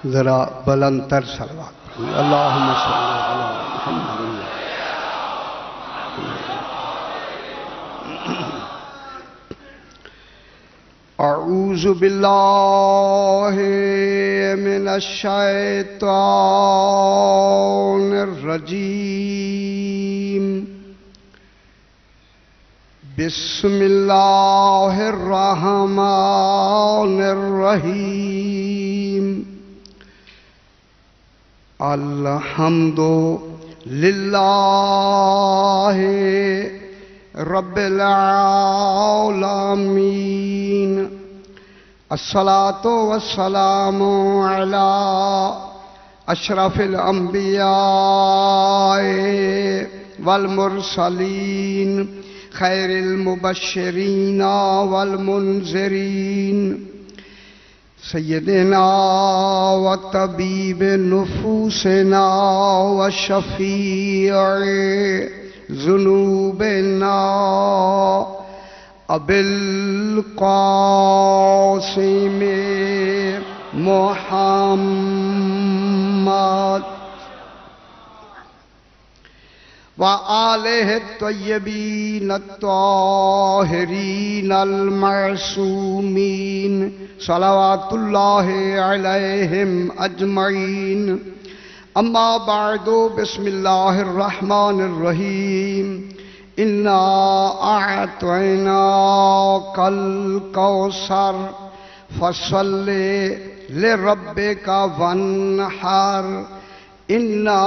ذرا بلند تر صلوات پڑھیں۔ اللہم صلی علی محمد۔ اعوذ باللہ من الشیطان الرجیم، بسم اللہ الرحمن الرحیم، الحمد للہ رب العالمین، الصلاۃ والسلام علی اشرف الانبیاء والمرسلین، خیر المبشرین والمنذرین، سیدنا و طبیب نفوسنا و شفیع ذنوبنا ابی القاسم محمد وآلہ الطیبین الطاہرین المعصومین، صلوات اللہ علیہم اجمعین۔ اما بعد، بسم اللہ الرحمن الرحیم، انا اعطیناک الکوثر فصل لربک وانحر، انا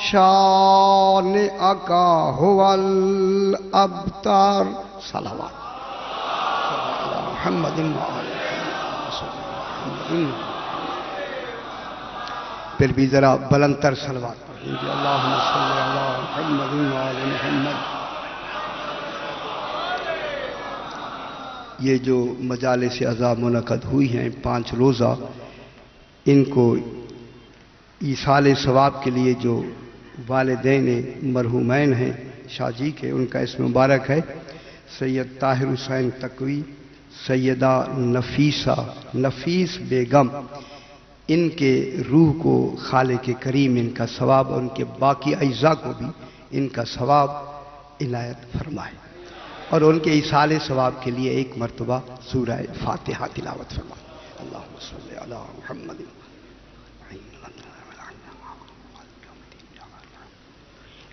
شانئک هو الابتر۔ صلوات محمد پھر بھی ذرا بلند تر صلوات پڑھیں گے۔ اللہم صلی علی محمد وآل محمد۔ یہ جو مجالس عزا منعقد ہوئی ہیں 5 روزہ، ان کو ایصال ثواب کے لیے جو والدین مرحومین ہیں شاہ جی کے، ان کا اسم مبارک ہے سید طاہر حسین تقوی، سیدہ نفیس بیگم، ان کے روح کو خالق کریم ان کا ثواب اور ان کے باقی اعزاء کو بھی ان کا ثواب عنایت فرمائے، اور ان کے ایصال ثواب کے لیے ایک مرتبہ سورہ فاتحہ تلاوت فرمائے۔ اللہم صلی علی محمد۔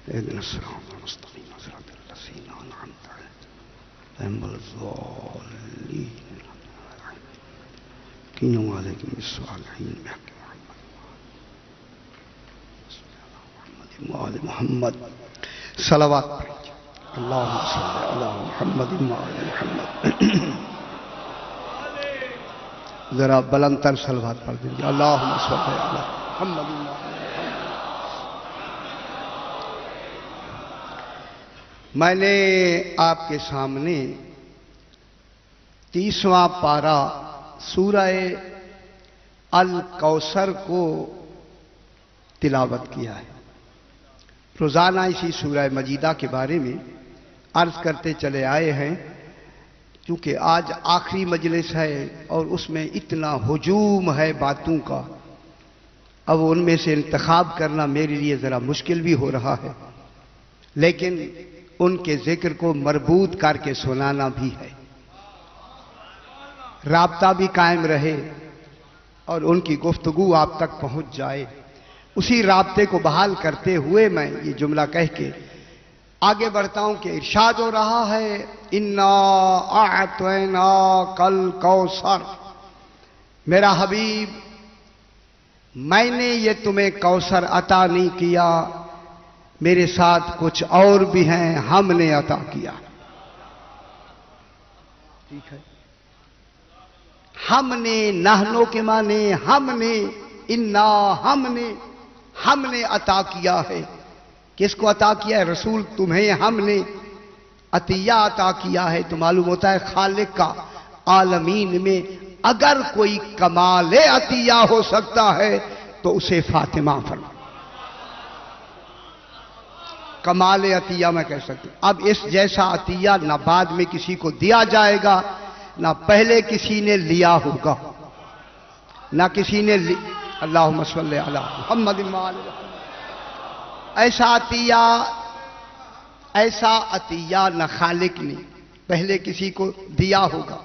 اهدنا الصراط المستقيم صراط الذين أنعمت عليهم غير المغضوب عليهم الصالحين بحق محمد محمد صلوات پڑھیں۔ اللہم صلی علی محمد وآل محمد۔ ذرا بلند تر صلوات پڑھ دیجیے۔ اللہم صلی علی محمد وآل محمد۔ میں نے آپ کے سامنے 30واں پارہ سورہ الکوثر کو تلاوت کیا ہے۔ روزانہ اسی سورہ مجیدہ کے بارے میں عرض کرتے چلے آئے ہیں، چونکہ آج آخری مجلس ہے اور اس میں اتنا ہجوم ہے باتوں کا، اب ان میں سے انتخاب کرنا میرے لیے ذرا مشکل بھی ہو رہا ہے، لیکن ان کے ذکر کو مربوط کر کے سنانا بھی ہے، رابطہ بھی قائم رہے اور ان کی گفتگو آپ تک پہنچ جائے۔ اسی رابطے کو بحال کرتے ہوئے میں یہ جملہ کہہ کے آگے بڑھتا ہوں کہ ارشاد ہو رہا ہے، انا اعطیناک الکوثر، میرا حبیب میں نے یہ تمہیں کوثر عطا نہیں کیا، میرے ساتھ کچھ اور بھی ہیں، ہم نے عطا کیا۔ ٹھیک ہے، ہم نے، نحنو کے معنی ہم نے، انا ہم نے عطا کیا ہے۔ کس کو عطا کیا ہے؟ رسول تمہیں ہم نے عطیہ عطا کیا ہے۔ تو معلوم ہوتا ہے خالق کا عالمین میں اگر کوئی کمال عطیہ ہو سکتا ہے تو اسے فاطمہ فرما، کمال عطیہ میں کہہ سکتا ہوں۔ اب اس جیسا عطیہ نہ بعد میں کسی کو دیا جائے گا، نہ پہلے کسی نے لیا ہوگا، نہ کسی نے اللہم صلی علی محمد و آل محمد۔ ایسا عطیہ نہ خالق نے پہلے کسی کو دیا ہوگا،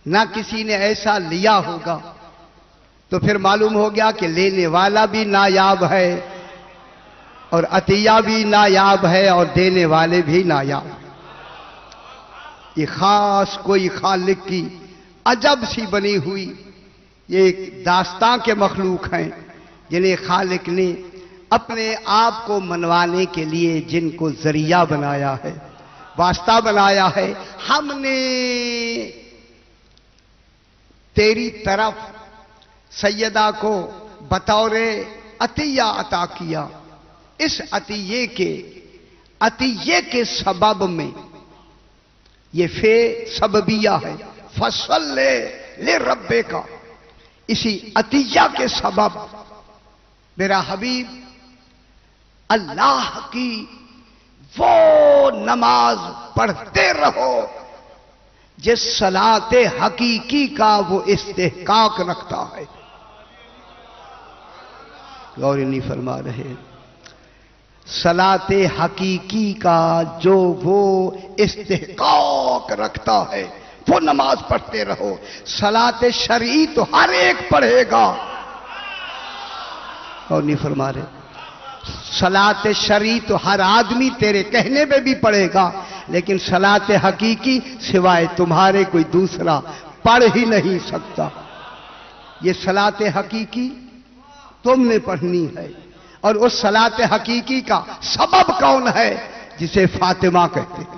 نہ کسی نے ایسا لیا ہوگا، تو پھر معلوم ہو گیا کہ لینے والا بھی نایاب ہے اور عطیہ بھی نایاب ہے اور دینے والے بھی نایاب۔ یہ خاص کوئی خالق کی عجب سی بنی ہوئی یہ ایک داستان کے مخلوق ہیں جنہیں خالق نے اپنے آپ کو منوانے کے لیے جن کو ذریعہ بنایا ہے، واسطہ بنایا ہے۔ ہم نے تیری طرف سیدہ کو بطور عطیہ عطا کیا، اس عطیے کے سبب میں یہ سببیہ ہے، فصل لے ربے کا، اسی عطیہ کے سبب میرا حبیب اللہ کی وہ نماز پڑھتے رہو جس صلاۃ حقیقی کا وہ استحقاق رکھتا ہے۔ غور نہیں فرما رہے، صلاۃ حقیقی کا جو وہ استحقاق رکھتا ہے وہ نماز پڑھتے رہو۔ صلاۃ شرعی تو ہر ایک پڑھے گا، اور نہیں فرما رہے، صلاۃ شرعی تو ہر آدمی تیرے کہنے پہ بھی پڑھے گا، لیکن صلاۃ حقیقی سوائے تمہارے کوئی دوسرا پڑھ ہی نہیں سکتا۔ یہ صلاۃ حقیقی تم نے پڑھنی ہے، اور اس صلاۃ حقیقی کا سبب کون ہے؟ جسے فاطمہ کہتے ہیں۔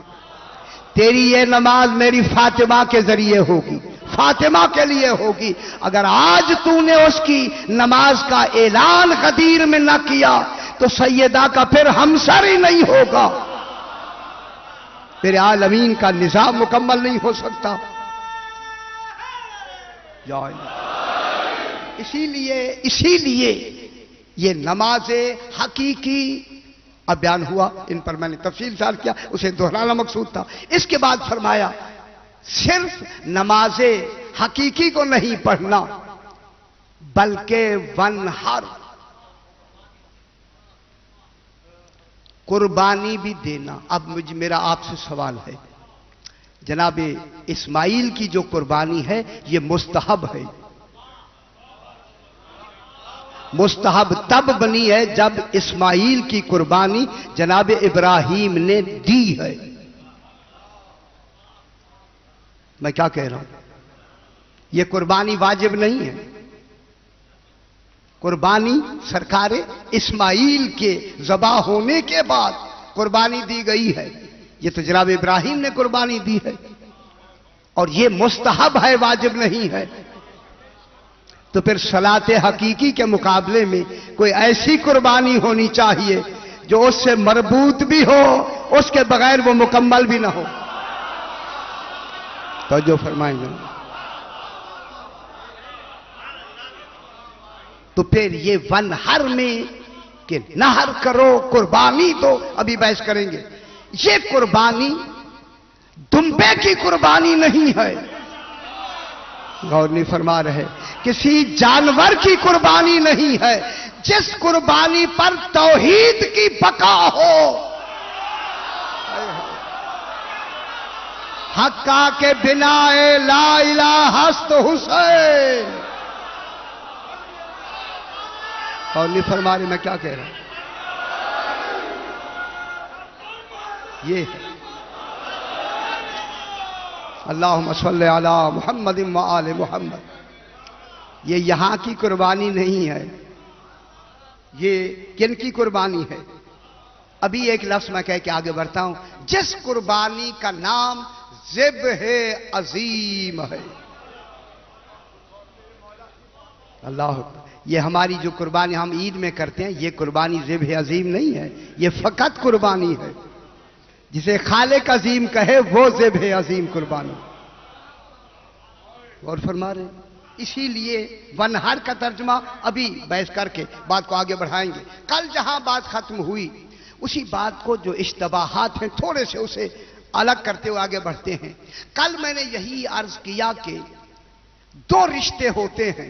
تیری یہ نماز میری فاطمہ کے ذریعے ہوگی، فاطمہ کے لیے ہوگی۔ اگر آج تو نے اس کی نماز کا اعلان غدیر میں نہ کیا تو سیدہ کا پھر ہمسر ہی نہیں ہوگا، میرے عالمین کا نظام مکمل نہیں ہو سکتا۔ اسی لیے یہ نماز حقیقی اب بیان ہوا، ان پر میں نے تفصیل سال کیا، اسے دہرانا مقصود تھا۔ اس کے بعد فرمایا صرف نماز حقیقی کو نہیں پڑھنا بلکہ ونہر، قربانی بھی دینا۔ اب میرا آپ سے سوال ہے، جناب اسماعیل کی جو قربانی ہے یہ مستحب ہے، مستحب تب بنی ہے جب اسماعیل کی قربانی جناب ابراہیم نے دی ہے۔ میں کیا کہہ رہا ہوں؟ یہ قربانی واجب نہیں ہے، قربانی سرکار اسماعیل کے ذبح ہونے کے بعد قربانی دی گئی ہے، یہ تو جناب ابراہیم نے قربانی دی ہے، اور یہ مستحب ہے، واجب نہیں ہے۔ تو پھر صلاۃ حقیقی کے مقابلے میں کوئی ایسی قربانی ہونی چاہیے جو اس سے مربوط بھی ہو، اس کے بغیر وہ مکمل بھی نہ ہو۔ توجہ فرمائیں گے؟ تو پھر یہ ونہر میں کہ نہر کرو، قربانی دو، ابھی بحث کریں گے۔ یہ قربانی دمبے کی قربانی نہیں ہے، غور نہیں فرما رہے، کسی جانور کی قربانی نہیں ہے۔ جس قربانی پر توحید کی بقا ہو، حقا کے بنا لا الہ است حسین، اور نہیں فرما رہے میں کیا کہہ رہا ہوں؟ یہ ہے اللہم صلی علی محمد و آل محمد۔ یہ یہاں کی قربانی نہیں ہے، یہ کن کی قربانی ہے؟ ابھی ایک لفظ میں کہہ کے آگے بڑھتا ہوں۔ جس قربانی کا نام ذبح عظیم ہے، اللہ اکبر، یہ ہماری جو قربانی ہم عید میں کرتے ہیں، یہ قربانی ذبح عظیم نہیں ہے، یہ فقط قربانی ہے۔ جسے خالق عظیم کہے وہ ذبح عظیم قربانی، اور فرما رہے ہیں۔ اسی لیے ونہر کا ترجمہ ابھی بحث کر کے بات کو آگے بڑھائیں گے۔ کل جہاں بات ختم ہوئی اسی بات کو جو اشتباہات ہیں تھوڑے سے اسے الگ کرتے ہوئے آگے بڑھتے ہیں۔ کل میں نے یہی عرض کیا کہ دو رشتے ہوتے ہیں،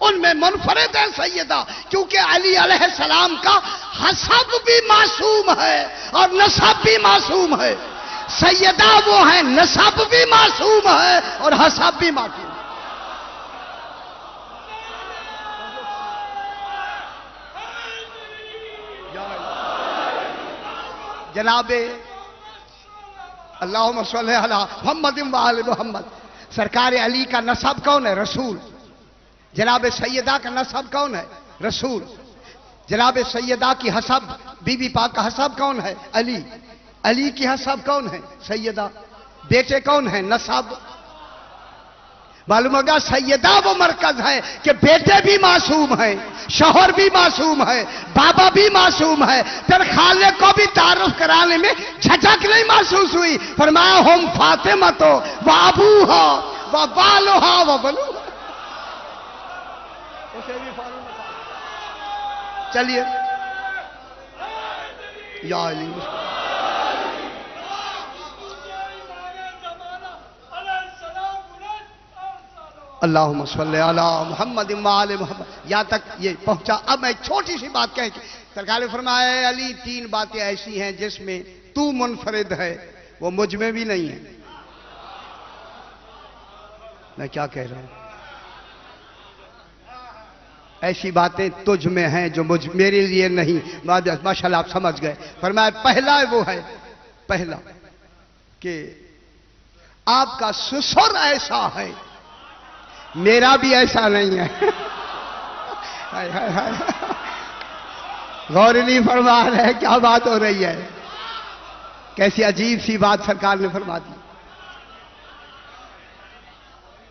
ان میں منفرد ہے سیدہ، کیونکہ علی علیہ السلام کا حسب بھی معصوم ہے اور نسب بھی معصوم ہے۔ سیدہ وہ ہیں نسب بھی معصوم ہے اور حسب بھی معصوم ہے۔ جناب اللہم صلی علی محمد و آل محمد، سرکار علی کا نسب کون ہے؟ رسول۔ جناب سیدہ کا نسب کون ہے؟ رسول۔ جناب سیدہ کی حسب، بی بی پاک کا حسب کون ہے؟ علی۔ علی کی حسب کون ہے؟ سیدہ۔ بیٹے کون ہیں؟ نسب۔ معلوم ہوگا سیدہ وہ مرکز ہے کہ بیٹے بھی معصوم ہیں، شوہر بھی معصوم ہے، بابا بھی معصوم ہے، پھر خالق کو بھی تعارف کرانے میں جھجک نہیں محسوس ہوئی۔ فرمایا ہم فاطمہ تو و ابوہا و بالہا و بنوہا۔ چلیے یا علی اللہم صلی علی محمد و آل محمد، یہاں تک یہ پہنچا۔ اب میں چھوٹی سی بات کہہ کے، سرکار نے فرمایا اے علی تین باتیں ایسی ہیں جس میں تو منفرد ہے، وہ مجھ میں بھی نہیں ہے۔ میں کیا کہہ رہا ہوں؟ ایسی باتیں تجھ میں ہیں جو میرے لیے نہیں۔ ماشاءاللہ آپ سمجھ گئے۔ فرمایا پہلا وہ ہے، پہلا کہ آپ کا سسر ایسا ہے، میرا بھی ایسا نہیں ہے۔ غور نہیں فرما رہے، کیا بات ہو رہی ہے؟ کیسی عجیب سی بات سرکار نے فرما دی۔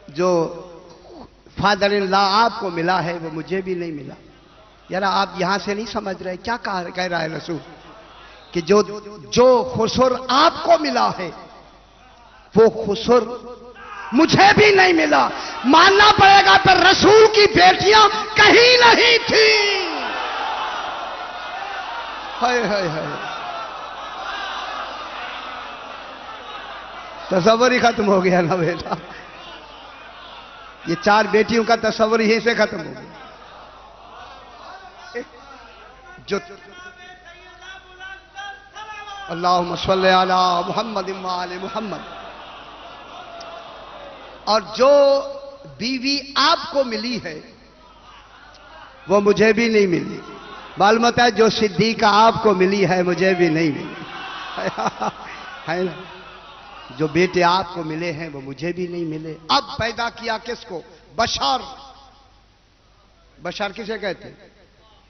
جو فادر اللہ آپ کو ملا ہے وہ مجھے بھی نہیں ملا۔ یار آپ یہاں سے نہیں سمجھ رہے کیا کہہ رہا ہے رسول، کہ جو خسر آپ کو ملا ہے وہ خسر مجھے بھی نہیں ملا۔ ماننا پڑے گا پر رسول کی بیٹیاں کہیں نہیں تھیں۔ ہائے ہائے ہائے، تصور ہی ختم ہو گیا نا بیٹا، یہ چار بیٹیوں کا تصور ہی سے ختم ہو گیا۔ جو اللہم صلی علی محمد و آل محمد، اور جو بیوی آپ کو ملی ہے وہ مجھے بھی نہیں ملی۔ معلوم ہوتا ہے جو صدیقہ آپ کو ملی ہے مجھے بھی نہیں ملی، ہے نا؟ جو بیٹے آپ کو ملے ہیں وہ مجھے بھی نہیں ملے۔ اب پیدا کیا کس کو؟ بشر۔ بشر کسے کہتے ہیں؟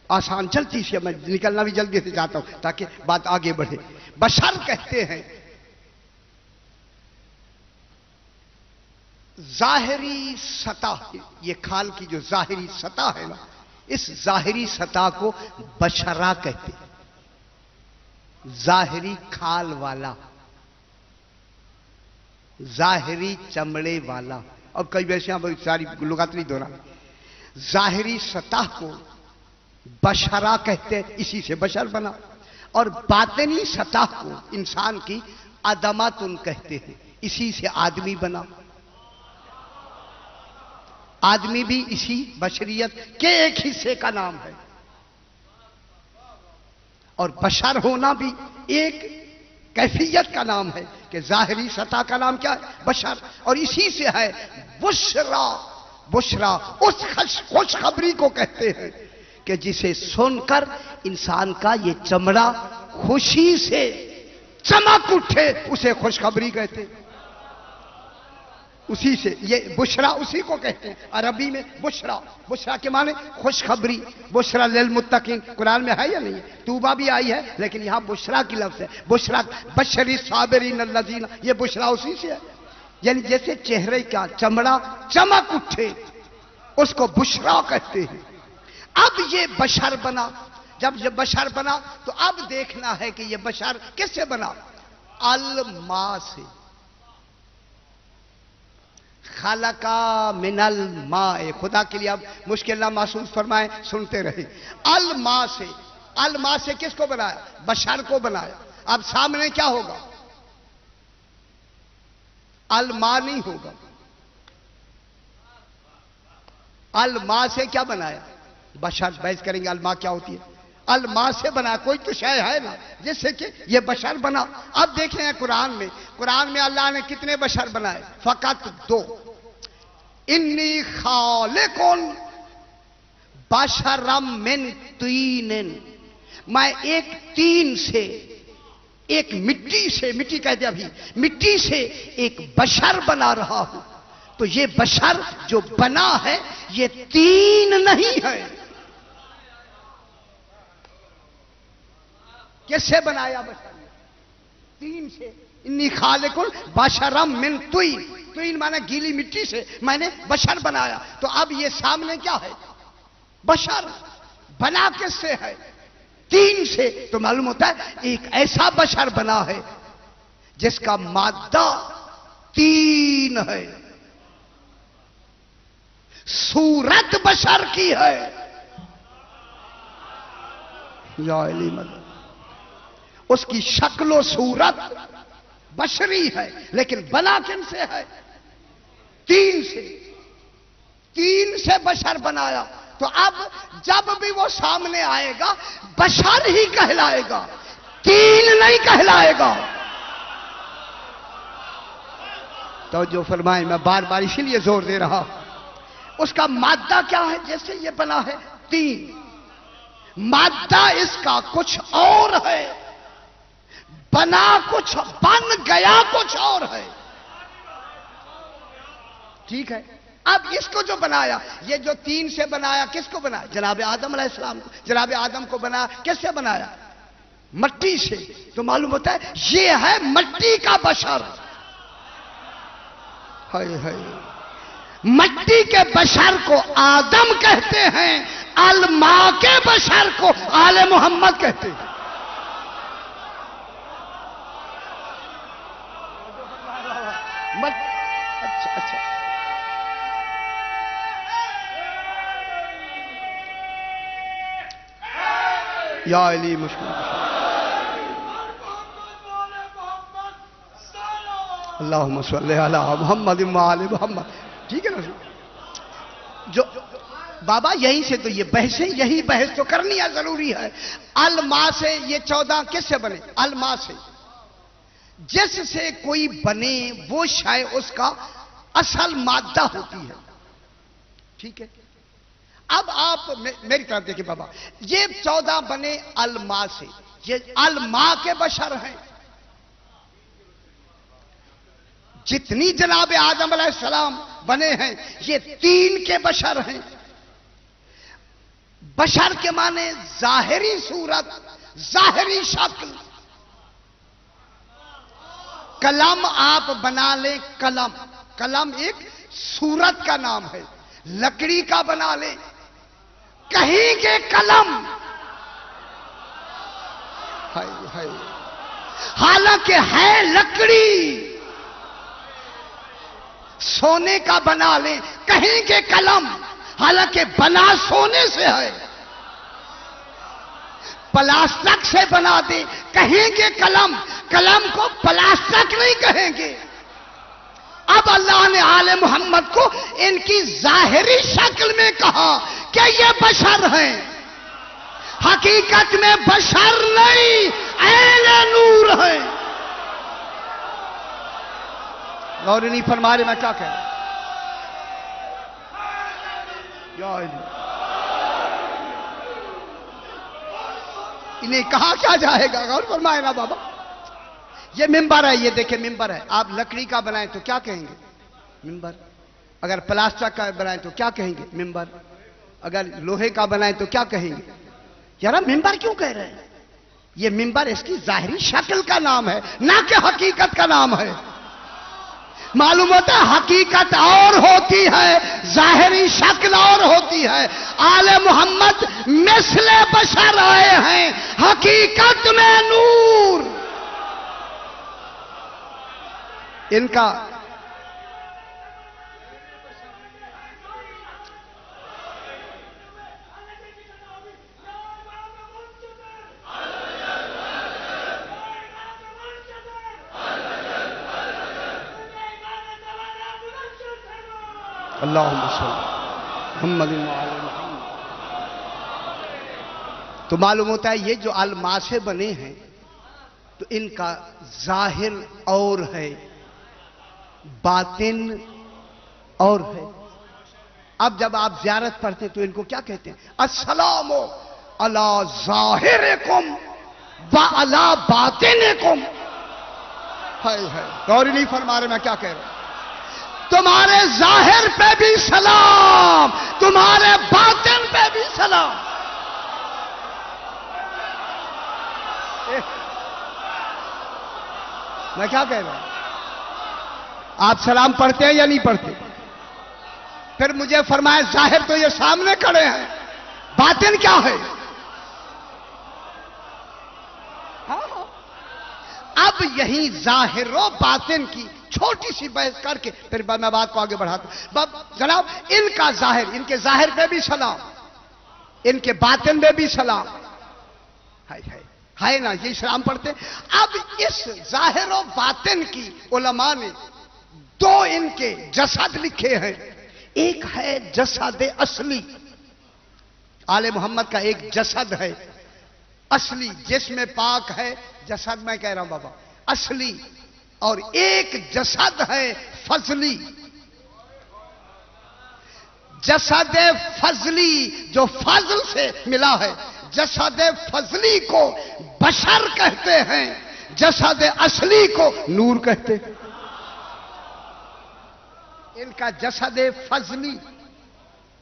آسان چلتی سی، میں نکلنا بھی جلدی سے چاہتا ہوں تاکہ بات آگے بڑھے۔ بشر کہتے ہیں ظاہری سطح، یہ کھال کی جو ظاہری سطح ہے نا، اس ظاہری سطح کو بشرہ کہتے ہیں۔ ظاہری کھال والا، ظاہری چمڑے والا، اور کئی ویسے ہم ساری لغات نہیں دورا۔ ظاہری سطح کو بشرہ کہتے ہیں، اسی سے بشر بنا۔ اور باطنی سطح کو انسان کی عدمتن کہتے ہیں، اسی سے آدمی بنا۔ آدمی بھی اسی بشریت کے ایک حصے کا نام ہے، اور بشر ہونا بھی ایک کیفیت کا نام ہے کہ ظاہری سطح کا نام کیا ہے؟ بشر۔ اور اسی سے ہے بشرا۔ بشرا اس خوشخبری کو کہتے ہیں کہ جسے سن کر انسان کا یہ چمڑا خوشی سے چمک اٹھے، اسے خوشخبری کہتے ہیں۔ اسی سے یہ بشرا اسی کو کہتے ہیں عربی میں بشرا۔ بشرا کے معنی خوشخبری۔ بشرا للمتقین قرآن میں ہے یا نہیں؟ توبہ بھی آئی ہے لیکن یہاں بشرا کی لفظ ہے۔ بشرا بشری صابرین الذین، یہ بشرا اسی سے ہے۔ یعنی جیسے چہرے کا چمڑا چمک اٹھے اس کو بشرا کہتے ہیں۔ اب یہ بشر بنا، جب یہ بشر بنا تو اب دیکھنا ہے کہ یہ بشر کس سے بنا؟ الماء سے۔ خلقا من الماء، خدا کے لیے اب مشکل نہ محسوس فرمائیں، سنتے رہے۔ الماء سے، الماء سے کس کو بنایا؟ بشر کو بنایا۔ اب سامنے کیا ہوگا؟ الماء نہیں ہوگا، الما سے کیا بنایا؟ بشر. بحث کریں گے الما کیا ہوتی ہے. الما سے بنا کوئی تو شے ہے نا جس سے کہ یہ بشر بنا. اب دیکھیں قرآن میں اللہ نے کتنے بشر بنائے؟ فقط 2. انی خالق بشرم من طین، میں ایک تین سے، ایک مٹی سے، مٹی کہہ دیا ابھی، مٹی سے ایک بشر بنا رہا ہوں. تو یہ بشر جو بنا ہے یہ تین نہیں ہے. کس سے بنایا بشر؟ تین سے. انی خالق بشرم من طین. طین مانا گیلی مٹی سے میں نے بشر بنایا. تو اب یہ سامنے کیا ہے؟ بشر. بنا کس سے ہے؟ تین سے. تو معلوم ہوتا ہے ایک ایسا بشر بنا ہے جس کا مادہ تین ہے، صورت بشر کی ہے. یا علی مدد. اس کی شکل و صورت بشری ہے لیکن بنا کن سے ہے؟ تین سے. تین سے بشر بنایا. تو اب جب بھی وہ سامنے آئے گا بشر ہی کہلائے گا، تین نہیں کہلائے گا. تو جو فرمائے، میں بار بار اسی لیے زور دے رہا، اس کا مادہ کیا ہے؟ جیسے یہ بنا ہے تین، مادہ اس کا کچھ اور ہے، بنا کچھ، بن گیا کچھ اور ہے. ٹھیک ہے. اب اس کو جو بنایا، یہ جو تین سے بنایا، کس کو بنایا؟ جناب آدم علیہ السلام کو. جناب آدم کو بنایا کس سے بنایا؟ مٹی سے. تو معلوم ہوتا ہے یہ ہے مٹی کا بشر. ہائے ہائے. مٹی کے بشر کو آدم کہتے ہیں، الما کے بشر کو آل محمد کہتے ہیں. اچھا اچھا. یا علی مشکل. اللہم صلی علی محمد وآل محمد. ٹھیک ہے نا. جو بابا یہیں سے تو یہ بحثیں، یہی بحث تو کرنی ہے، ضروری ہے. الما سے یہ 14 کس سے بنے؟ الما سے. جس سے کوئی بنے وہ شے اس کا اصل مادہ ہوتی ہے. ٹھیک ہے. اب آپ میری طرف دیکھیں بابا، یہ 14 بنے الما سے. یہ الما کے بشر ہیں. جتنی جناب آدم علیہ السلام بنے ہیں یہ تین کے بشر ہیں. بشر کے معنی ظاہری صورت، ظاہری شکل. قلم آپ بنا لیں، قلم، قلم ایک صورت کا نام ہے. لکڑی کا بنا لیں، کہیں گے قلم، حالانکہ ہے لکڑی. سونے کا بنا لیں، کہیں گے قلم، حالانکہ بنا سونے سے ہے. پلاسٹک سے بنا دیں، کہیں گے قلم، قلم کو پلاسٹک نہیں کہیں گے. اب اللہ نے آل محمد کو ان کی ظاہری شکل میں کہا کہ یہ بشر ہیں. حقیقت میں بشر نہیں، اہل نور ہیں. غور نہیں فرما رہے میں کیا کہہ رہا ہوں. انہیں کہا کیا جائے گا؟ غور فرمائے نا بابا. یہ ممبر ہے، یہ دیکھیں ممبر ہے. آپ لکڑی کا بنائیں تو کیا کہیں گے؟ ممبر. اگر پلاسٹک کا بنائیں تو کیا کہیں گے؟ ممبر. اگر لوہے کا بنائیں تو کیا کہیں گے؟ یار ممبر کیوں کہہ رہے ہیں؟ یہ ممبر اس کی ظاہری شکل کا نام ہے، نہ کہ حقیقت کا نام ہے. معلوم ہوتا ہے حقیقت اور ہوتی ہے، ظاہری شکل اور ہوتی ہے. آل محمد مثل بشر آئے ہیں، حقیقت میں نور. ان کا اللہم صلی محمد تو معلوم ہوتا ہے یہ جو الماس سے بنے ہیں تو ان کا ظاہر اور ہے، باطن اور ہے۔ اب جب آپ زیارت پڑھتے ہیں تو ان کو کیا کہتے ہیں؟ السلام علی ظاہرکم و علی باطنکم۔ غور نہیں فرما رہے میں کیا کہہ رہا ہوں؟ تمہارے ظاہر پہ بھی سلام، تمہارے باطن پہ بھی سلام۔ میں کیا کہہ رہا ہوں؟ آپ سلام پڑھتے ہیں یا نہیں پڑھتے؟ پھر مجھے فرمائے ظاہر تو یہ سامنے کھڑے ہیں، باطن کیا ہے؟ اب یہی ظاہر و باطن کی چھوٹی سی بحث کر کے پھر میں بات کو آگے بڑھاتا ہوں۔ جناب ان کا ظاہر، ان کے ظاہر پہ بھی سلام، ان کے باطن پہ بھی سلام ہے نا، یہ سلام پڑھتے۔ اب اس ظاہر و باطن کی علماء نے دو ان کے جسد لکھے ہیں، ایک ہے جسد اصلی، آل محمد کا ایک جسد ہے اصلی، جسم پاک ہے جسد، میں کہہ رہا ہوں بابا اصلی، اور ایک جسد ہے فضلی، جسد فضلی جو فضل سے ملا ہے، جسد فضلی کو بشر کہتے ہیں، جسد اصلی کو نور کہتے ہیں۔ ان کا جسد فضلی،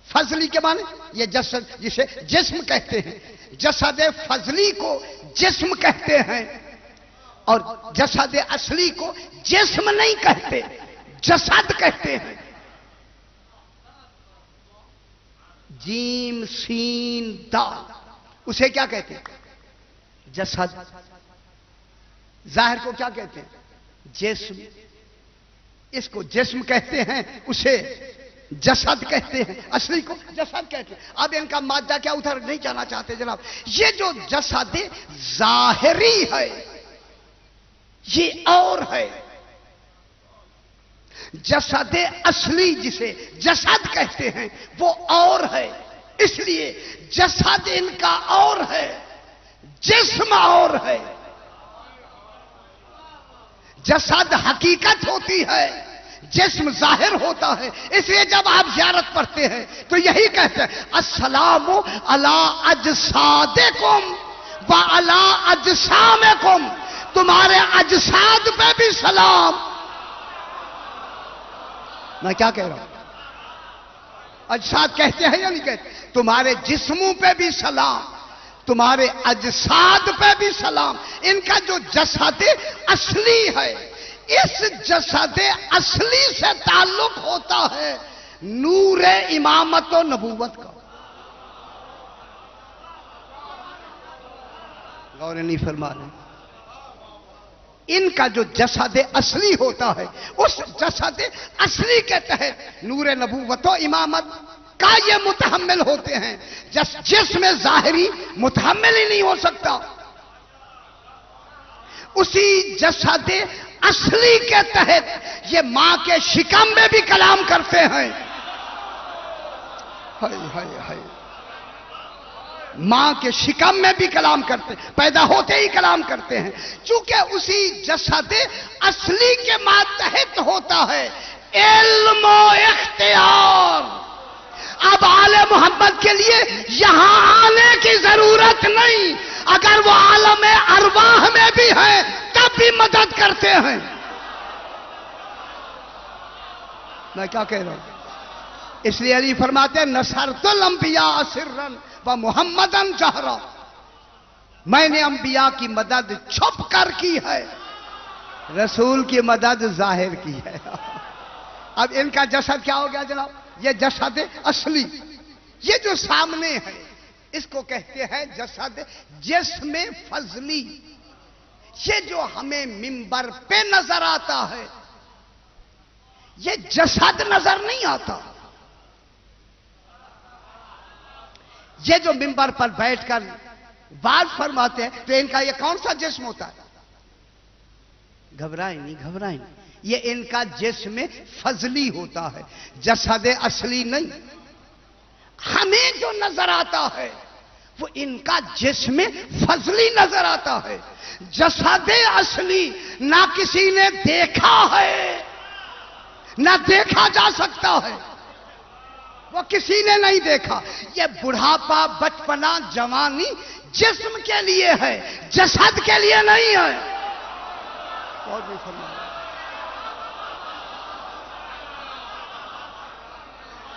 فضلی کے معنی یہ جسد جسے جسم کہتے ہیں، جسد فضلی کو جسم کہتے ہیں، اور جسد اصلی کو جسم نہیں کہتے، جسد کہتے ہیں۔ جیم سین دال اسے کیا کہتے ہیں؟ جسد۔ ظاہر کو کیا کہتے ہیں؟ جسم۔ اس کو جسم کہتے ہیں، اسے جسد کہتے ہیں، اصلی کو جسد کہتے ہیں۔ اب ان کا مادہ کیا ادھر نہیں جانا چاہتے جناب۔ یہ جو جسد ظاہری ہے یہ اور ہے، جسد اصلی جسے جسد کہتے ہیں وہ اور ہے۔ اس لیے جسد ان کا اور ہے، جسم اور ہے۔ جسد حقیقت ہوتی ہے، جسم ظاہر ہوتا ہے۔ اس لیے جب آپ زیارت پڑھتے ہیں تو یہی کہتے ہیں السلام علی اجسادکم و علی اجسامکم، تمہارے اجساد پہ بھی سلام۔ میں کیا کہہ رہا ہوں؟ اجساد کہتے ہیں یا نہیں کہتے؟ تمہارے جسموں پہ بھی سلام، تمہارے اجساد پہ بھی سلام۔ ان کا جو جسد اصلی ہے، اس جسد اصلی سے تعلق ہوتا ہے نور امامت و نبوت کا۔ غور نہیں فرما رہے؟ ان کا جو جسد اصلی ہوتا ہے، اس جسد اصلی کے تحت نور نبوت و امامت کا یہ متحمل ہوتے ہیں۔ جسم ظاہری متحمل ہی نہیں ہو سکتا۔ اسی جسد اصلی کے تحت یہ ماں کے شکم میں بھی کلام کرتے ہیں۔ ماں کے شکم میں بھی کلام کرتے ہیں، پیدا ہوتے ہی کلام کرتے ہیں، چونکہ اسی جسد اصلی کے ماتحت ہوتا ہے علم و اختیار۔ اب آل محمد کے لیے یہاں آنے کی ضرورت نہیں، اگر وہ عالم ارواح میں بھی ہے تب بھی مدد کرتے ہیں۔ میں کیا کہہ رہا ہوں؟ اس لیے علی فرماتے ہیں نصرت الانبیاء سرا و محمدن جہرا، میں نے انبیاء کی مدد چھپ کر کی ہے، رسول کی مدد ظاہر کی ہے۔ اب ان کا جسد کیا ہو گیا جناب؟ یہ جسد اصلی، یہ جو سامنے ہے اس کو کہتے ہیں جسد جسم فضلی۔ یہ جو ہمیں منبر پہ نظر آتا ہے یہ جسد نظر نہیں آتا۔ یہ جو منبر پر بیٹھ کر بات فرماتے ہیں تو ان کا یہ کون سا جسم ہوتا ہے؟ گھبرائیں نہیں، گھبرائیں نہیں، یہ ان کا جسم فضلی ہوتا ہے، جسد اصلی نہیں۔ ہمیں جو نظر آتا ہے وہ ان کا جسم فضلی نظر آتا ہے. جسد اصلی نہ کسی نے دیکھا ہے نہ دیکھا جا سکتا ہے، وہ کسی نے نہیں دیکھا. یہ بڑھاپا، بچپنا، جوانی جسم کے لیے ہے، جسد کے لیے نہیں ہے.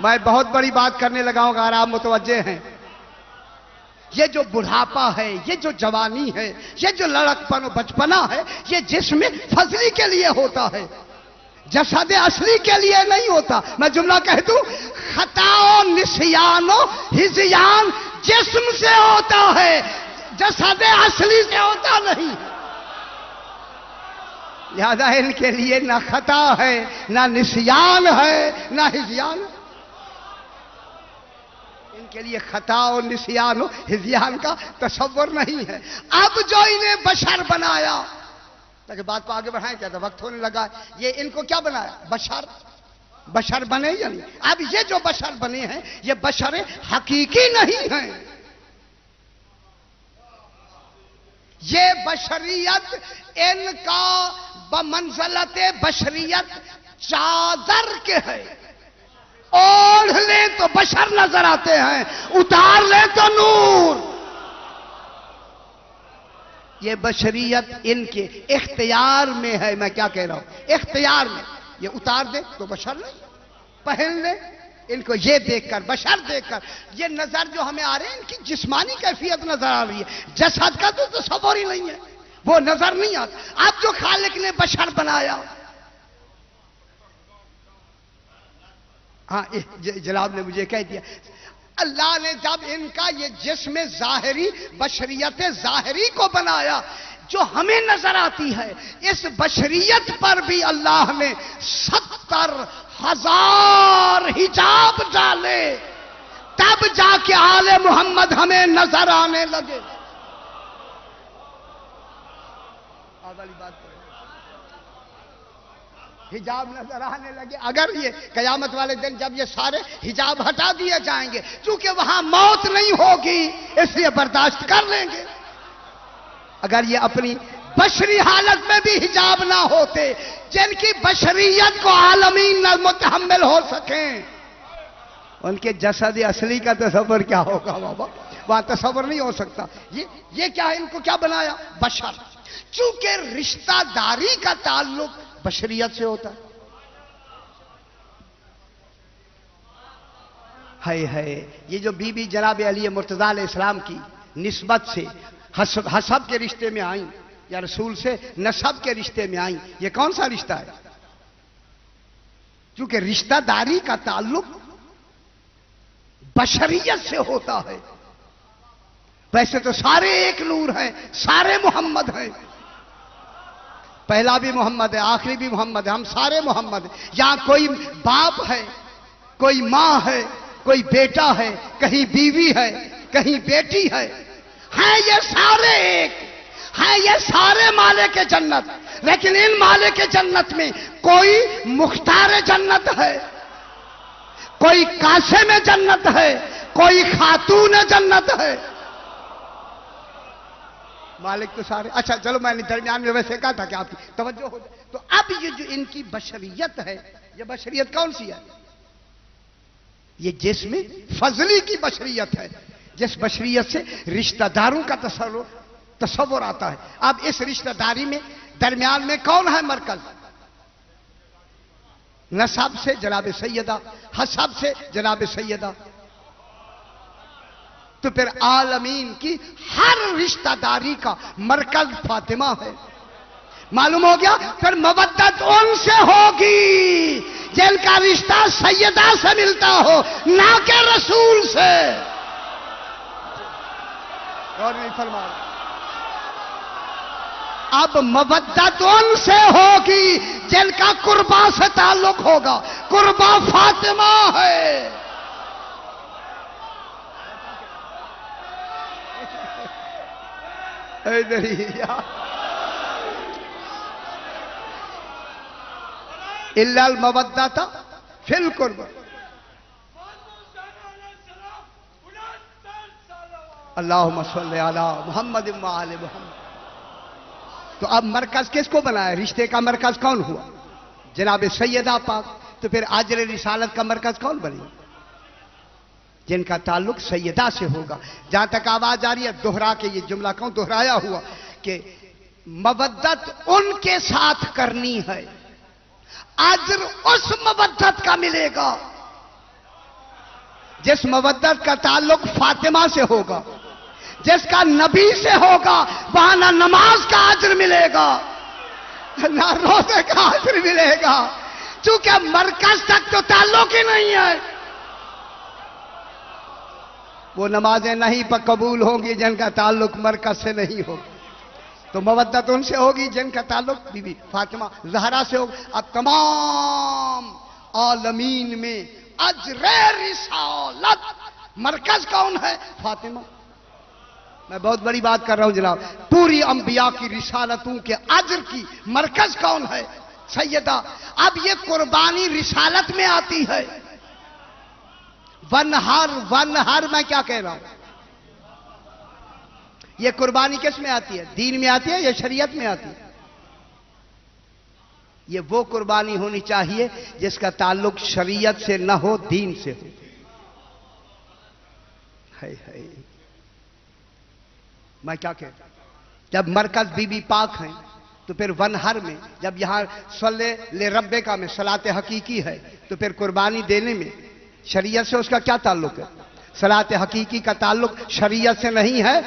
میں بہت بڑی بات کرنے لگا ہوں اگر آپ متوجہ ہیں. یہ جو بڑھاپا ہے، یہ جو جوانی ہے، یہ جو لڑکپن و بچپنا ہے، یہ جسم فضلی کے لیے ہوتا ہے، جسد اصلی کے لیے نہیں ہوتا. میں جملہ کہہ دوں، خطا و نسیان و ہذیان جسم سے ہوتا ہے، جسد اصلی سے ہوتا نہیں. لہذا ان کے لیے نہ خطا ہے، نہ نسیان ہے، نہ ہذیان. ان کے لیے خطا و نسیان و ہذیان کا تصور نہیں ہے. اب جو انہیں بشر بنایا، تاکہ بات کو آگے بڑھائیں، کیا تھا وقت ہونے لگا. یہ ان کو کیا بنایا؟ بشر بنے یا نہیں؟ اب یہ جو بشر بنے ہیں یہ بشر حقیقی نہیں ہیں. یہ بشریت ان کا بمنزلت بشریت چادر کے ہے. اوڑھ لیں تو بشر نظر آتے ہیں، اتار لیں تو نور. یہ بشریت ان کے اختیار میں ہے. میں کیا کہہ رہا ہوں؟ اختیار میں. یہ اتار دیں تو بشر نہیں، پہن لیں ان کو یہ دیکھ کر، بشر دیکھ کر. یہ نظر جو ہمیں آ رہے ہیں ان کی جسمانی کیفیت نظر آ رہی ہے، جسد کا تو تصور ہی نہیں ہے، وہ نظر نہیں آتا. اب جو خالق نے بشر بنایا، ہاں جناب نے مجھے کہہ دیا، اللہ نے جب ان کا یہ جسم ظاہری، بشریت ظاہری کو بنایا جو ہمیں نظر آتی ہے، اس بشریت پر بھی اللہ نے 70,000 حجاب ڈالے، تب جا کے آل محمد ہمیں نظر آنے لگے. والی بات حجاب نظر آنے لگے. اگر یہ قیامت والے دن جب یہ سارے حجاب ہٹا دیے جائیں گے، چونکہ وہاں موت نہیں ہوگی اس لیے برداشت کر لیں گے. اگر یہ اپنی بشری حالت میں بھی حجاب نہ ہوتے، جن کی بشریت کو عالمین نہ متحمل ہو سکیں، ان کے جسد اصلی کا تصور کیا ہوگا بابا؟ وہاں تصور نہیں ہو سکتا. یہ کیا ان کو کیا بنایا؟ بشر. چونکہ رشتہ داری کا تعلق بشریت سے ہوتا ہے. یہ جو بی بی جناب علی مرتضی علیہ السلام کی نسبت سے حسب کے رشتے میں آئیں یا رسول سے نسب کے رشتے میں آئیں، یہ کون سا رشتہ ہے؟ چونکہ رشتہ داری کا تعلق بشریت سے ہوتا ہے. ویسے تو سارے ایک نور ہیں، سارے محمد ہیں، پہلا بھی محمد ہے، آخری بھی محمد ہے، ہم سارے محمد ہیں. یہاں کوئی باپ ہے، کوئی ماں ہے، کوئی بیٹا ہے، کہیں بیوی ہے، کہیں بیٹی ہے. ہیں یہ سارے ایک ہیں، یہ سارے مالک جنت. لیکن ان مالک جنت میں کوئی مختار جنت ہے، کوئی قاسم جنت ہے، کوئی خاتون جنت ہے. مالک تو سارے. اچھا چلو، میں نے درمیان میں ویسے کہا تھا کہ آپ کی توجہ ہو جائے. تو اب یہ جو ان کی بشریت ہے، یہ بشریت کون سی ہے؟ یہ جسم فضلی کی بشریت ہے، جس بشریت سے رشتہ داروں کا تصور آتا ہے. اب اس رشتہ داری میں درمیان میں کون ہے مرکز؟ نسب سے جناب سیدہ، حسب سے جناب سیدہ. تو پھر عالمین کی ہر رشتہ داری کا مرکز فاطمہ ہے. معلوم ہو گیا؟ پھر مودت ان سے ہوگی جن کا رشتہ سیدہ سے ملتا ہو، نہ کہ رسول سے. اور نہیں فرما رہا. اب مودت ان سے ہوگی جن کا قربا سے تعلق ہوگا. قربا فاطمہ ہے. الا المودۃ فی القربہ. اللہم صلی علی محمد و آل محمد. تو اب مرکز کس کو بنایا؟ رشتے کا مرکز کون ہوا؟ جناب سیدہ پاک. تو پھر اجر رسالت کا مرکز کون بنے؟ جن کا تعلق سیدہ سے ہوگا. جہاں تک آواز آ رہی ہے دوہرا کے یہ جملہ کیوں دہرایا ہوا کہ مودت ان کے ساتھ کرنی ہے، اجر اس مودت کا ملے گا جس مودت کا تعلق فاطمہ سے ہوگا، جس کا نبی سے ہوگا. وہاں نہ نماز کا اجر ملے گا نہ روزے کا اجر ملے گا، چونکہ مرکز تک تو تعلق ہی نہیں ہے. وہ نمازیں نہیں پر قبول ہوں گی جن کا تعلق مرکز سے نہیں ہوگا. تو مودت ان سے ہوگی جن کا تعلق بی بی فاطمہ زہرا سے ہوگا. اب تمام عالمین میں اجر رسالت مرکز کون ہے؟ فاطمہ. میں بہت بڑی بات کر رہا ہوں جناب. پوری انبیاء کی رسالتوں کے اجر کی مرکز کون ہے؟ سیدہ. اب یہ قربانی رسالت میں آتی ہے. ونہر میں کیا کہہ رہا ہوں؟ یہ قربانی کس میں آتی ہے؟ دین میں آتی ہے یا شریعت میں آتی ہے؟ یہ وہ قربانی ہونی چاہیے جس کا تعلق شریعت سے نہ ہو، دین سے ہو. میں کیا کہتا ہوں؟ جب مرکز بی بی پاک ہیں تو پھر ونہر میں، جب یہاں صلی لے ربے کا میں صلاۃ حقیقی ہے تو پھر قربانی دینے میں شریعت سے اس کا کیا تعلق ہے؟ صلاۃ حقیقی کا تعلق شریعت سے نہیں ہے،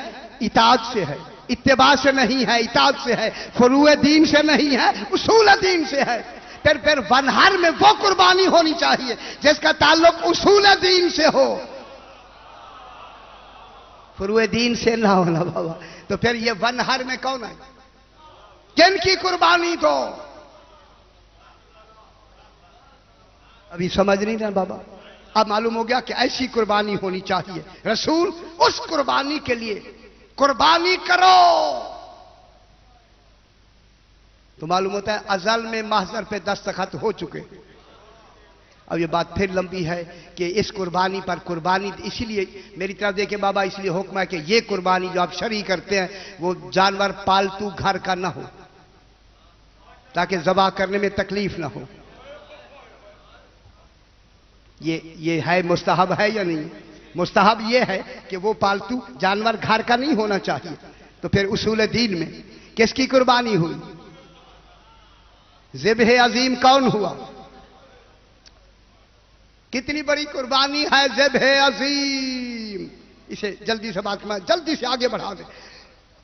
اطاعت سے ہے. اتباع سے نہیں ہے، اطاعت سے ہے. فروع دین سے نہیں ہے، اصول دین سے ہے. پھر ونہر میں وہ قربانی ہونی چاہیے جس کا تعلق اصول دین سے ہو، فروع دین سے نہ ہونا بابا. تو پھر یہ ونہر میں کون ہے؟ کن کی قربانی دو؟ ابھی سمجھ نہیں رہا بابا. اب معلوم ہو گیا کہ ایسی قربانی ہونی چاہیے. رسول اس قربانی کے لیے قربانی کرو. تو معلوم ہوتا ہے ازل میں محضر پہ دستخط ہو چکے. اب یہ بات پھر لمبی ہے کہ اس قربانی پر قربانی اسی لیے میری طرف دیکھیں بابا، اس لیے حکم ہے کہ یہ قربانی جو آپ شرعی کرتے ہیں وہ جانور پالتو گھر کا نہ ہو تاکہ ذبح کرنے میں تکلیف نہ ہو. یہ ہے مستحب ہے یا نہیں؟ مستحب یہ ہے کہ وہ پالتو جانور گھر کا نہیں ہونا چاہیے. تو پھر اصول دین میں کس کی قربانی ہوئی؟ ذبح عظیم کون ہوا؟ کتنی بڑی قربانی ہے ذبح عظیم. اسے جلدی سے بات میں جلدی سے آگے بڑھا دیں.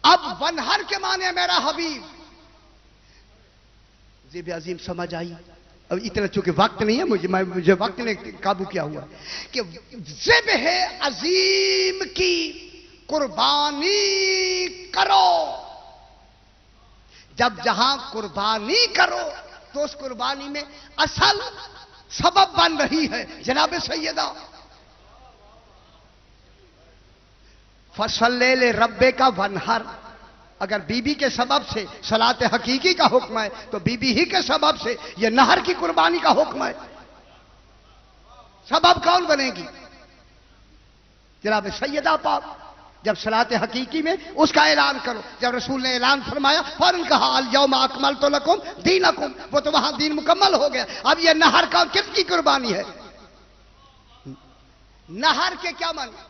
اب ونہر کے معنی میرا حبیب. ذبح عظیم سمجھ آئی؟ اب اتنا چونکہ وقت نہیں ہے مجھے وقت نے قابو کیا ہوا ہے کہ ذبح عظیم کی قربانی کرو. جب جہاں قربانی کرو تو اس قربانی میں اصل سبب بن رہی ہے جناب سیدہ فصلی لربے کا ونہر. اگر بی بی کے سبب سے صلاۃ حقیقی کا حکم ہے تو بی بی ہی کے سبب سے یہ نہر کی قربانی کا حکم ہے. سبب کون بنے گی؟ جناب سیدہ پاک. جب صلاۃ حقیقی میں اس کا اعلان کرو. جب رسول نے اعلان فرمایا فوراً کہا الیوم اکملت لکم دینکم، وہ تو وہاں دین مکمل ہو گیا. اب یہ نہر کا کس کی قربانی ہے؟ نہر کے کیا معنی؟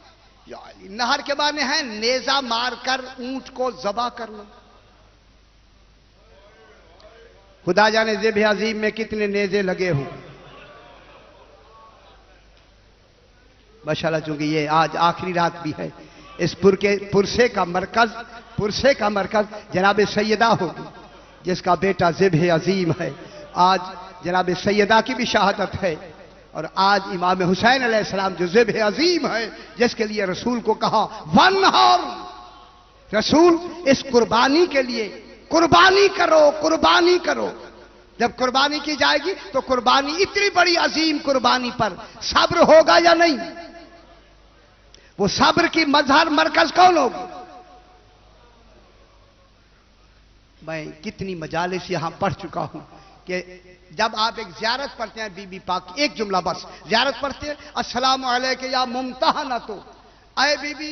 نہر کے معنی ہیں نیزہ مار کر اونٹ کو ذبح کرنا. خدا جانے ذبح عظیم میں کتنے نیزے لگے ہوں. ماشاءاللہ چونکہ یہ آج آخری رات بھی ہے اس پرسے کا مرکز جناب سیدہ ہوگی جس کا بیٹا ذبح عظیم ہے. آج جناب سیدہ کی بھی شہادت ہے اور آج امام حسین علیہ السلام جو ذبح عظیم ہے جس کے لیے رسول کو کہا ونہر. رسول اس قربانی کے لیے قربانی کرو. جب قربانی کی جائے گی تو قربانی اتنی بڑی عظیم قربانی پر صبر ہوگا یا نہیں؟ وہ صبر کی مظہر مرکز کون ہوگا؟ میں کتنی مجالس یہاں پڑھ چکا ہوں کہ جب آپ ایک زیارت پڑھتے ہیں بی بی پاک کی، ایک جملہ بس زیارت پڑھتے ہیں السلام علیکم یا ممتحنہ، تو اے بی بی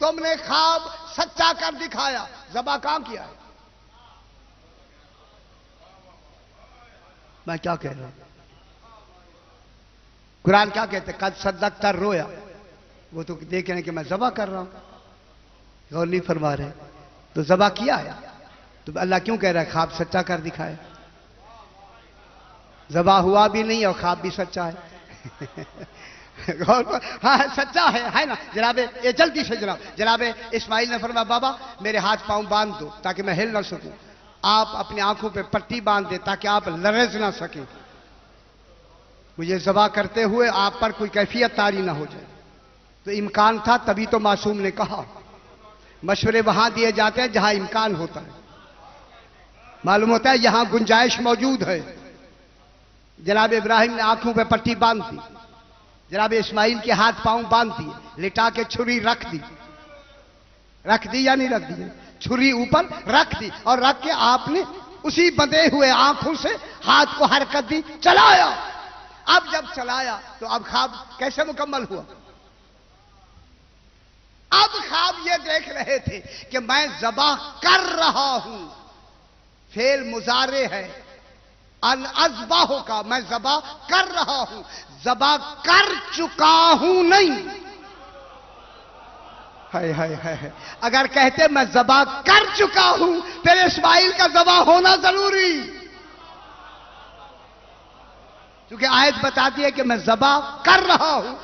تم نے خواب سچا کر دکھایا، ذبح کہاں کیا ہے؟ میں کیا کہہ رہا ہوں؟ قرآن کیا کہتے ہیں؟ قد صدقت الرؤیا، وہ تو دیکھ رہے ہیں کہ میں ذبح کر رہا ہوں، غور نہیں فرما رہے. تو ذبح کیا ہے تو اللہ کیوں کہہ رہا ہے خواب سچا کر دکھایا؟ ذبح ہوا بھی نہیں اور خواب بھی سچا ہے. ہاں سچا ہے نا جناب. یہ جلدی سے جناب اسماعیل نے فرمایا بابا میرے ہاتھ پاؤں باندھ دو تاکہ میں ہل نہ سکوں، آپ اپنی آنکھوں پہ پٹی باندھ دیں تاکہ آپ لرز نہ سکیں، مجھے ذبح کرتے ہوئے آپ پر کوئی کیفیت طاری نہ ہو جائے. تو امکان تھا، تبھی تو معصوم نے کہا. مشورے وہاں دیے جاتے ہیں جہاں امکان ہوتا ہے. معلوم ہوتا ہے یہاں گنجائش موجود ہے. جناب ابراہیم نے آنکھوں پہ پٹی باندھ دی، جناب اسماعیل کے ہاتھ پاؤں باندھ دیے، لٹا کے چھری رکھ دی یا نہیں رکھ دی؟ چھری اوپر رکھ دی اور رکھ کے آپ نے اسی بندے ہوئے آنکھوں سے ہاتھ کو حرکت دی، چلایا. اب جب چلایا تو اب خواب کیسے مکمل ہوا؟ اب خواب یہ دیکھ رہے تھے کہ میں ذبح کر رہا ہوں، فعل مضارع ہے، ان اذبح کا، میں ذبح کر رہا ہوں، ذبح کر چکا ہوں نہیں. ہائے اگر کہتے میں ذبح کر چکا ہوں پھر اسماعیل کا ذبح ہونا ضروری، کیونکہ آیت بتاتی ہے کہ میں ذبح کر رہا ہوں.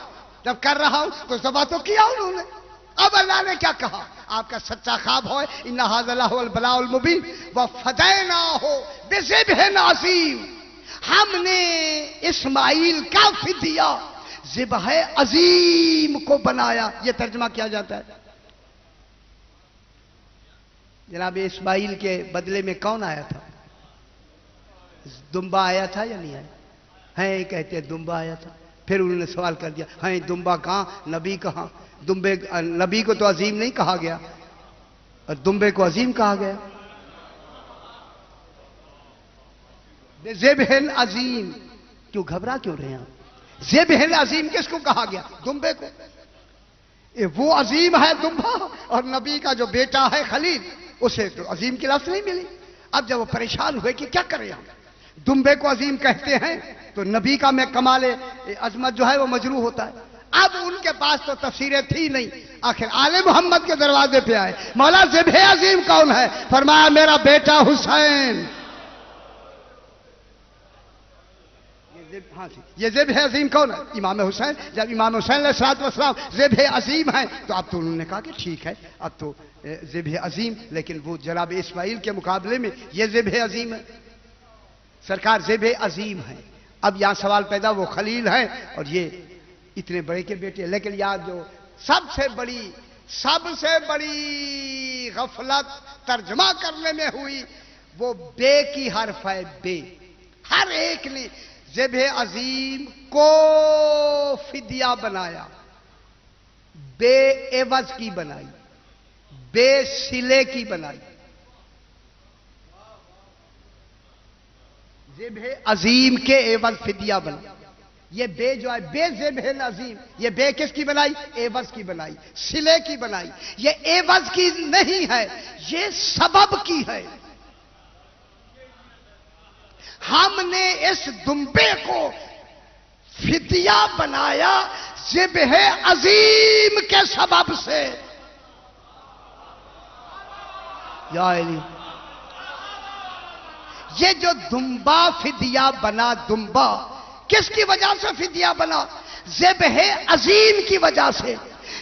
جب کر رہا ہوں تو ذبح تو کیا انہوں نے. اب اللہ نے کیا کہا؟ آپ کا سچا خواب ہو ان ھذا لہو البلاء المبین وفدیناہ بذبح عظیم، ہم نے اسماعیل کا فدیہ ذبح عظیم کو بنایا. یہ ترجمہ کیا جاتا ہے. جناب اسماعیل کے بدلے میں کون آیا تھا؟ دمبا آیا تھا یا نہیں آیا؟ ہیں کہتے دمبا آیا تھا. پھر انہوں نے سوال کر دیا ہیں دمبا کہاں، نبی کہاں؟ نبی کو تو عظیم نہیں کہا گیا اور دمبے کو عظیم کہا گیا. ذبح عظیم، کیوں گھبرا کیوں رہے ہیں آپ؟ ذبح عظیم کس کو کہا گیا؟ دمبے کو. وہ عظیم ہے دمبا، اور نبی کا جو بیٹا ہے خلیل اسے تو عظیم کی لفظ نہیں ملی. اب جب وہ پریشان ہوئے کہ کیا کریں ہم، دمبے کو عظیم کہتے ہیں تو نبی کا میں کمال عظمت جو ہے وہ مجروح ہوتا ہے. اب ان کے پاس تو تفسیریں تھی نہیں، آخر آل محمد کے دروازے پہ آئے، مولا ذبح عظیم کون ہے؟ فرمایا میرا بیٹا حسین. یہ ذبح عظیم کون ہے؟ امام حسین. جب امام حسین علیہ الصلوۃ والسلام ذبح عظیم ہیں تو اب تو انہوں نے کہا کہ ٹھیک ہے اب تو ذبح عظیم، لیکن وہ جناب اسماعیل کے مقابلے میں یہ ذبح عظیم ہے. سرکار ذبح عظیم ہے. اب یہاں سوال پیدا، وہ خلیل ہیں اور یہ اتنے بڑے کے بیٹے. لیکن یہاں جو سب سے بڑی غفلت ترجمہ کرنے میں ہوئی وہ بے کی حرف ہے. بے، ہر ایک نے ذبح عظیم کو فدیہ بنایا، بے عوض کی بنائی، بے سلے کی بنائی. ذبح عظیم کے عوض فدیہ بنا. یہ بے جو ہے بے ذبح عظیم، یہ بے کس کی بنائی؟ عوض کی بنائی، سلے کی بنائی. یہ عوض کی نہیں ہے، یہ سبب کی ہے. ہم نے اس دمبے کو فدیہ بنایا ذبح عظیم کے سبب سے. یا علی، یہ جو دمبا فدیہ بنا، دمبا کس کی وجہ سے فدیہ بنا؟ ذبح عظیم کی وجہ سے.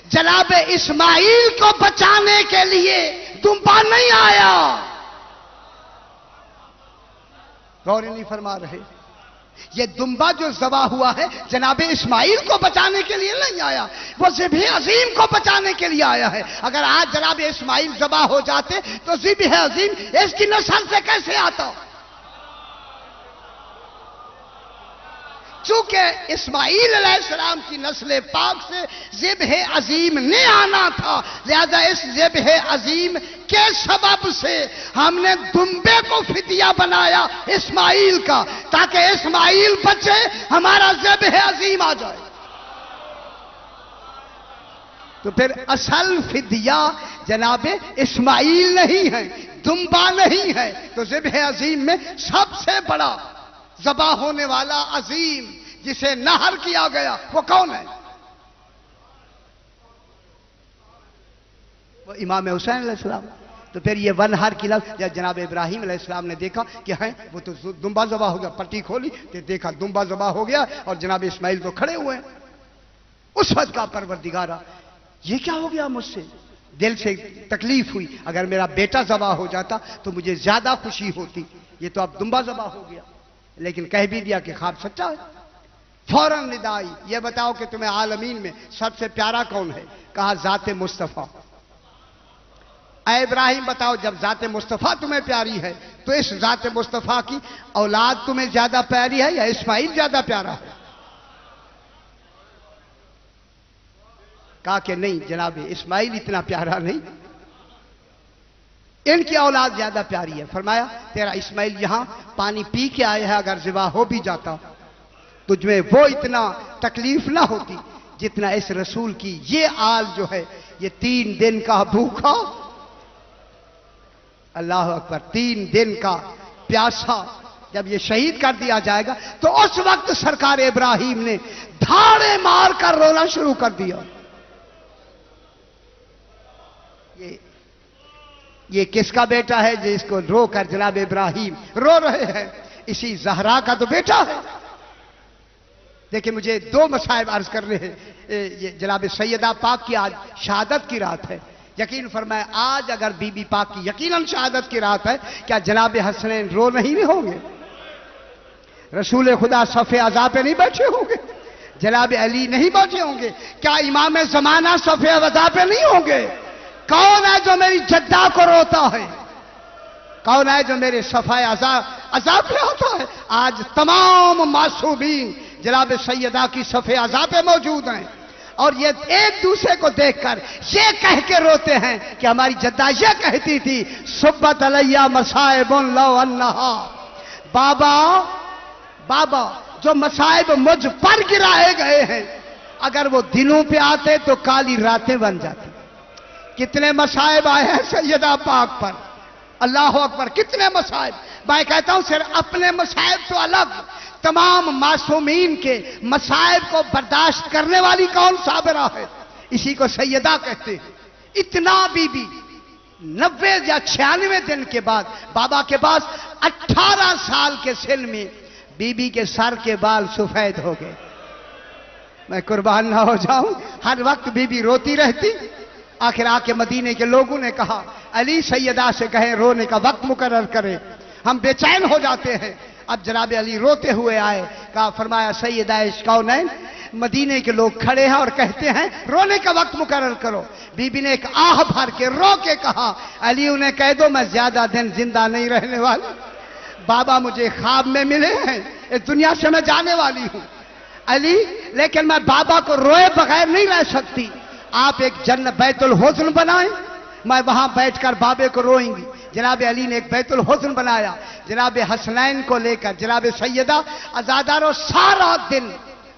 جناب اسماعیل کو بچانے کے لیے دمبا نہیں آیا. غور نہیں فرما رہے. یہ دمبا جو ذبح ہوا ہے جناب اسماعیل کو بچانے کے لیے نہیں آیا، وہ ذبح عظیم کو بچانے کے لیے آیا ہے. اگر آج جناب اسماعیل ذبح ہو جاتے تو ذبح عظیم اس کی نسل سے کیسے آتا؟ چونکہ اسماعیل علیہ السلام کی نسل پاک سے ذبح عظیم نے آنا تھا، لہذا اس ذبح عظیم کے سبب سے ہم نے دمبے کو فدیہ بنایا اسماعیل کا، تاکہ اسماعیل بچے، ہمارا ذبح عظیم آ جائے. تو پھر اصل فدیہ جناب اسماعیل نہیں ہے، دمبا نہیں ہے، تو ذبح عظیم میں سب سے بڑا ذبح ہونے والا عظیم جسے نہر کیا گیا وہ کون ہے؟ وہ امام حسین علیہ السلام۔ تو پھر یہ ونہر کی لفظ جب جناب ابراہیم علیہ السلام نے دیکھا کہ ہے وہ تو دمبا ذبح ہو گیا، پٹی کھولی تو دیکھا دمبا ذبح ہو گیا اور جناب اسماعیل تو کھڑے ہوئے ہیں۔ اس وقت کا پروردگارا یہ کیا ہو گیا مجھ سے؟ دل سے تکلیف ہوئی، اگر میرا بیٹا ذبح ہو جاتا تو مجھے زیادہ خوشی ہوتی، یہ تو اب دمبا ذبح ہو گیا۔ لیکن کہہ بھی دیا کہ خواب سچا ہے۔ فوراً ندا آئی، یہ بتاؤ کہ تمہیں عالمین میں سب سے پیارا کون ہے؟ کہا ذات مصطفیٰ۔ اے ابراہیم بتاؤ جب ذات مصطفیٰ تمہیں پیاری ہے تو اس ذات مصطفیٰ کی اولاد تمہیں زیادہ پیاری ہے یا اسماعیل زیادہ پیارا ہے؟ کہا کہ نہیں جناب اسماعیل اتنا پیارا نہیں، ان کی اولاد زیادہ پیاری ہے۔ فرمایا تیرا اسماعیل یہاں پانی پی کے آئے ہے، اگر ذبح ہو بھی جاتا تجھ میں وہ اتنا تکلیف نہ ہوتی جتنا اس رسول کی یہ آل جو ہے یہ 3 دن کا بھوکا، اللہ اکبر، 3 دن کا پیاسا جب یہ شہید کر دیا جائے گا تو اس وقت سرکار ابراہیم نے دھاڑے مار کر رونا شروع کر دیا۔ یہ کس کا بیٹا ہے جس کو رو کر جناب ابراہیم رو رہے ہیں؟ اسی زہرا کا تو بیٹا ہے۔ دیکھیں مجھے 2 مصائب عرض کرنے ہیں۔ یہ جناب سیدہ پاک کی آج شہادت کی رات ہے، یقین فرمائے آج اگر بی بی پاک کی یقیناً شہادت کی رات ہے، کیا جناب حسنین رو نہیں ہوں گے؟ رسول خدا صف عزا پہ نہیں بیٹھے ہوں گے؟ جناب علی نہیں بیٹھے ہوں گے؟ کیا امام زمانہ صف عزا پہ نہیں ہوں گے؟ کون ہے جو میری جدہ کو روتا ہے؟ کون ہے جو میرے صفائے عزا پہ ہوتا ہے؟ آج تمام معصومین جناب سیدہ کی صفحے عزا پہ موجود ہیں اور یہ ایک دوسرے کو دیکھ کر یہ کہہ کے روتے ہیں کہ ہماری جدہ یہ کہتی تھی صبت علیہ مصائب لو انہا، بابا جو مصائب مجھ پر گرائے گئے ہیں اگر وہ دنوں پہ آتے تو کالی راتیں بن جاتی۔ کتنے مصائب آئے ہیں سیدہ پاک پر، اللہ اکبر، کتنے مصائب۔ میں کہتا ہوں صرف اپنے مصائب تو الگ، تمام معصومین کے مصائب کو برداشت کرنے والی کون صابرہ ہے؟ اسی کو سیدہ کہتے ہیں۔ اتنا بی بی 90 یا 96 دن کے بعد بابا کے پاس 18 سال کے سن میں بی بی کے سر کے بال سفید ہو گئے۔ میں قربان نہ ہو جاؤں، ہر وقت بی بی روتی رہتی۔ آخر آ کے مدینے کے لوگوں نے کہا علی سیدہ سے کہیں رونے کا وقت مقرر کرے، ہم بے چین ہو جاتے ہیں۔ اب جناب علی روتے ہوئے آئے، کہا فرمایا سیدہ کونین مدینے کے لوگ کھڑے ہیں اور کہتے ہیں رونے کا وقت مقرر کرو۔ بی بی نے ایک آہ بھر کے رو کے کہا علی انہیں کہہ دو میں زیادہ دن زندہ نہیں رہنے والی، بابا مجھے خواب میں ملے ہیں، اس دنیا سے میں جانے والی ہوں علی، لیکن میں بابا کو روئے بغیر نہیں رہ سکتی، آپ ایک بیت الحزن بنائیں، میں وہاں بیٹھ کر بابے کو روئیں گی۔ جناب علی نے ایک بیت الحزن بنایا، جناب حسنین کو لے کر جناب سیدہ عزادارو سارا دن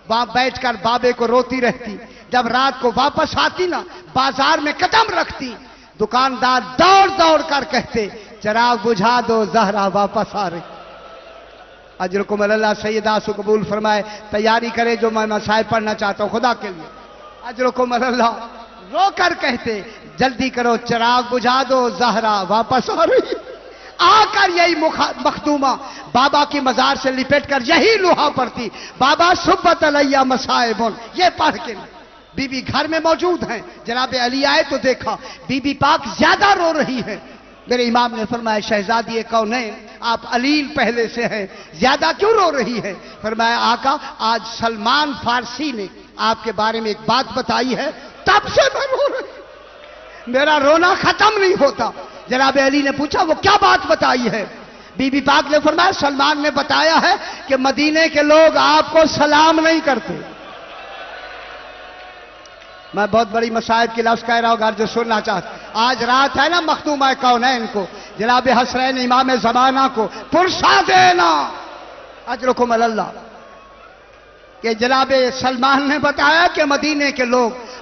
وہاں بیٹھ کر بابے کو روتی رہتی۔ جب رات کو واپس آتی نا بازار میں قدم رکھتی، دکاندار دوڑ دوڑ کر کہتے چراغ بجھا دو زہرا واپس آ رہی۔ اجرکم اللہ، سیدہ سے قبول فرمائے، تیاری کرے جو میں مصائب پڑھنا چاہتا ہوں خدا کے لیے۔ اجرکم اللہ رو کر کہتے جلدی کرو چراغ بجھا دو زہرا واپس آ رہی۔ آ کر یہی مخدومہ بابا کی مزار سے لپٹ کر یہی لوہا پڑتی، بابا صبت علیہ مصائب، یہ پڑھ کے بی بی گھر میں موجود ہیں۔ جناب علی آئے تو دیکھا بی بی پاک زیادہ رو رہی ہے۔ میرے امام نے فرمایا شہزادی کونین آپ علیل پہلے سے ہیں، زیادہ کیوں رو رہی ہے؟ فرمایا آقا آج سلمان فارسی نے آپ کے بارے میں ایک بات بتائی ہے، تب سے میں رو رہی، میرا رونا ختم نہیں ہوتا۔ جناب علی نے پوچھا وہ کیا بات بتائی ہے؟ بی بی پاک نے فرمایا سلمان نے بتایا ہے کہ مدینے کے لوگ آپ کو سلام نہیں کرتے۔ میں بہت بڑی مصائب کی لفظ کہہ رہا ہوں، اگر جو سننا چاہتے آج رات ہے نا مخدومہ کونین کو، جناب حسنین امام زمانہ کو پرسا دینا اجرکم اللہ کہ جناب سلمان نے بتایا کہ مدینے کے لوگ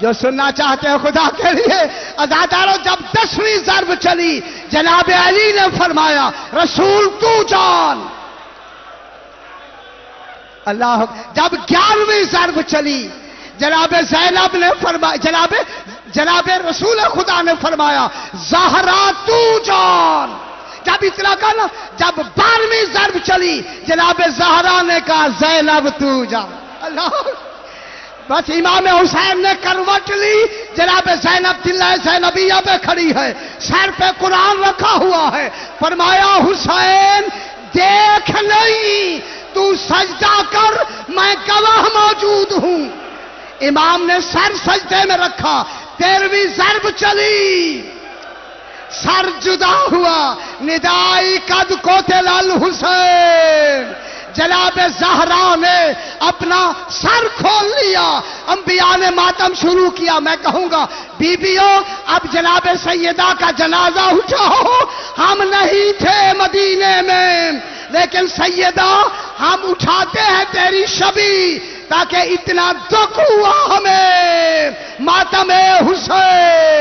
جو سننا چاہتے ہیں خدا کے لیے عزاداروں، جب 10ویں ضرب چلی جناب علی نے فرمایا رسول تو جان اللہ. جب 11ویں ضرب چلی جناب زینب نے فرمایا، جناب رسول خدا نے فرمایا زہرا تو جان. جب اتنا کہا نا، جب 12ویں ضرب چلی جناب زہرا نے کہا زینب تو جان. اللہ. بس امام حسین نے کروٹ لی، جناب زینب دلہ زینبیہ پہ کھڑی ہے، سر پہ قرآن رکھا ہوا ہے. فرمایا حسین دیکھ نہیں، تو سجدہ کر، میں گواہ موجود ہوں. امام نے سر سجدے میں رکھا. 13ویں ضرب چلی، سر جدا ہوا. ندائی قد قتل الحسین. جناب زہرا نے اپنا سر کھول لیا. انبیاء نے ماتم شروع کیا. میں کہوں گا بیبیوں، اب جناب سیدہ کا جنازہ اٹھاؤ. ہم نہیں تھے مدینے میں، لیکن سیدہ ہم اٹھاتے ہیں تیری شبی، تاکہ اتنا دکھ ہوا ہمیں ماتم حسین.